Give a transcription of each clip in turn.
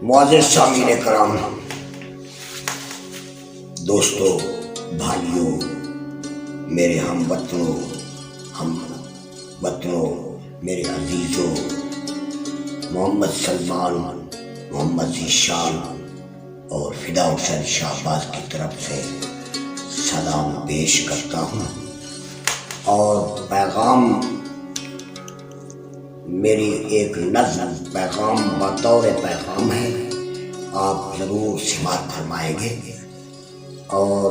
معزز سامعین کرام، دوستو، بھائیوں، میرے ہم وطنوں، میرے عزیزوں، محمد سلمان، محمد ذیشان اور فدا حسین شہباز کی طرف سے سلام پیش کرتا ہوں اور پیغام، میری ایک نظم پیغام بطور پیغام ہے، آپ ضرور سماعت فرمائیں گے اور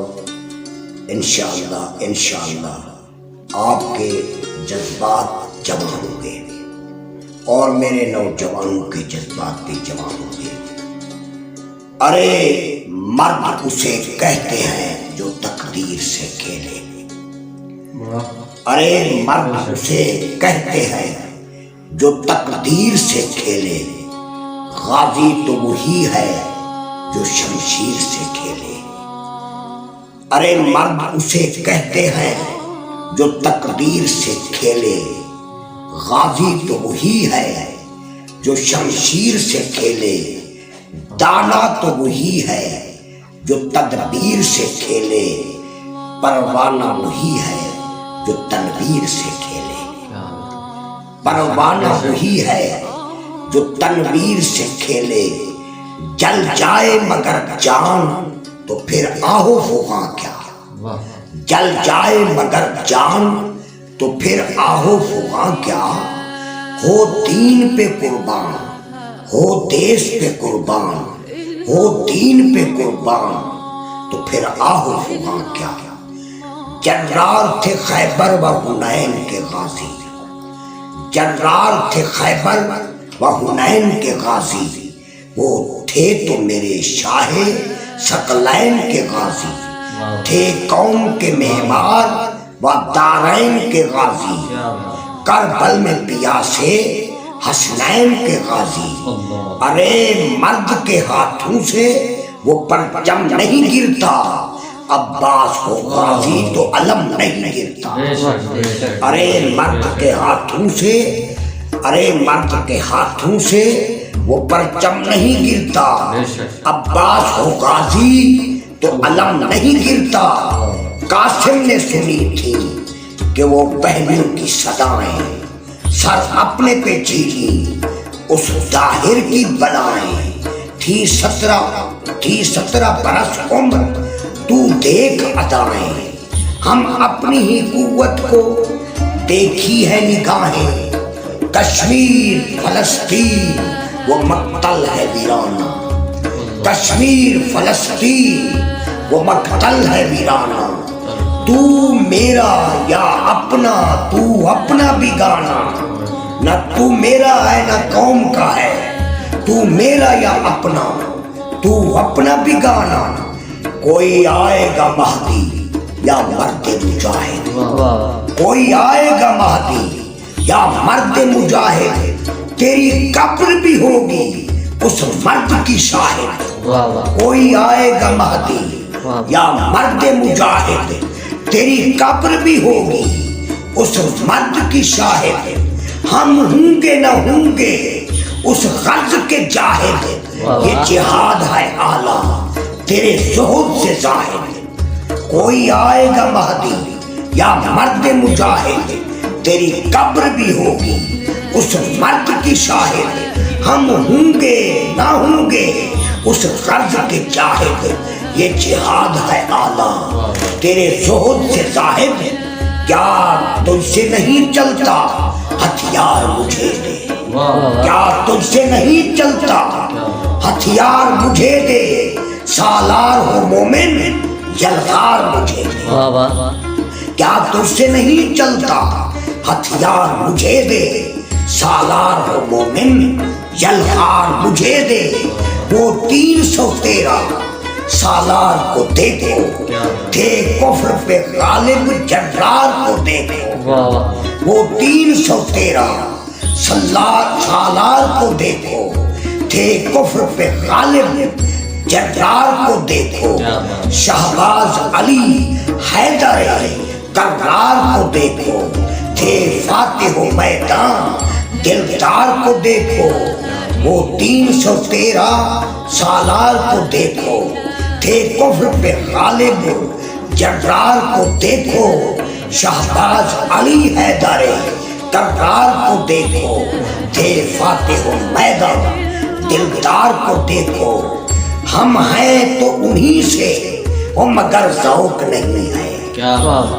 انشاءاللہ آپ کے جذبات جمع ہوں گے اور میرے نوجوانوں کے جذبات بھی جمع ہوں گے۔ ارے مرد اسے کہتے ہیں جو تقدیر سے کھیلے، ارے مرد اسے کہتے ہیں جو تقدیر سے کھیلے، غازی تو وہی ہے جو شمشیر سے کھیلے۔ ارے مرد اسے کہتے ہیں جو تقدیر سے کھیلے، غازی تو وہی ہے جو شمشیر سے کھیلے، دانا تو وہی ہے جو تدبیر سے کھیلے، پروانہ وہی ہے جو تنویر سے کھیلے۔ پروانہ وہی ہے جو تنویر سے کھیلے، جل جائے مگر جان تو پھر آہو فغاں کیا، جل جائے مگر جان تو پھر آہو فغاں کیا، ہو دین پہ قربان، ہو دیس پہ قربان، ہو دین پہ قربان تو پھر آہو فغاں کیا۔ جرار تھے خیبر و حنین کے غازی، جرار تھے خیبر و حنین کے غازی، وہ تھے تو میرے شاہ ثقلین کے غازی، تھے قوم کے معمار و دارین کے غازی، کربل میں پیاسے حسنین کے غازی۔ ارے مرد کے ہاتھوں سے وہ پرچم نہیں گرتا، عباس ہو غازی تو علم نہیں گرتا۔ ارے مرد کے ہاتھوں سے، ارے مرد کے ہاتھوں سے وہ پرچم نہیں گرتا، عباس ہو غازی تو علم نہیں گرتا۔ قاسم نے سنی تھی کہ وہ بہنوں کی صدائیں، سر اپنے پہ جھیلی اس ظاہر کی بلائیں، تھی 17 برس عمر تو دیکھ ادائیں، ہم اپنی ہی قوت کو دیکھی ہے نگاہیں، کشمیر فلسطین وہ مقتل ہے ویرانہ، کشمیر فلسطین وہ مقتل ہے ویرانہ، تو میرا یا اپنا، تو اپنا بیگانہ، نہ تو میرا ہے نہ قوم کا ہے، تو میرا یا اپنا، تو اپنا بیگانہ، کوئی آئے گا مہدی یا مرد مجاہد، کوئی آئے گا مہدی یا مرد مجاہد، تیری قبر بھی ہوگی اس مرد کی شاہد، کوئی آئے گا مہدی یا مرد مجاہد، تیری قبر بھی ہوگی اس مرد کی شاہد، ہم ہوں گے نہ ہوں گے اس غرض کے جاہد، یہ جہاد ہے اعلیٰ تیرے زہد سے زاہد، کوئی آئے گا مہدی یا مرد مجاہد، تیری قبر بھی ہوگی اس مرد کی شاہد، ہم ہوں گے نہ ہوں گے اس غرض کے جاہد، یہ جہاد ہے اعلیٰ تیرے زہد سے زاہد، کیا تجھ سے نہیں چلتا ہتھیار مجھے دے، کیا تجھ سے نہیں چلتا ہتھیار مجھے دے، سالار ہو مومن یلغار مجھے دے، کیا تجھ سے نہیں چلتا ہتھیار مجھے دے، سالار ہو مومن یلغار مجھے دے، وہ 313 سالار کو دیکھو، تھے کفر پہ غالب جرار کو دیکھو، وہ 313 سالار کو دیکھو، تھے کفر پہ غالب جرار کو دیکھو، شہباز علی حیدر کرار کو دیکھو، تھے فاتح و میدان دلدار کو دیکھو، وہ 313 سالار کو دیکھو، تھے کفر پہ غالب جرار کو دیکھو، شہباز علی حیدر کرار کو دیکھو، تھے فاتح میدان دلدار کو دیکھو۔ ہم ہیں تو انہی سے وہ مگر ذوق نہیں ہے،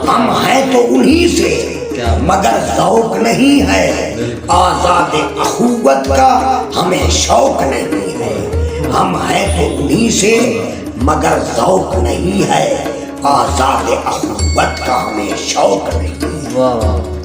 ہم ہیں تو انہی سے مگر ذوق نہیں ہے، آزاد اخوت کا ہمیں شوق نہیں ہے، ہم ہیں تو انہی سے مگر ذوق نہیں ہے، آزاد اخوت کا ہمیں شوق نہیں ہے۔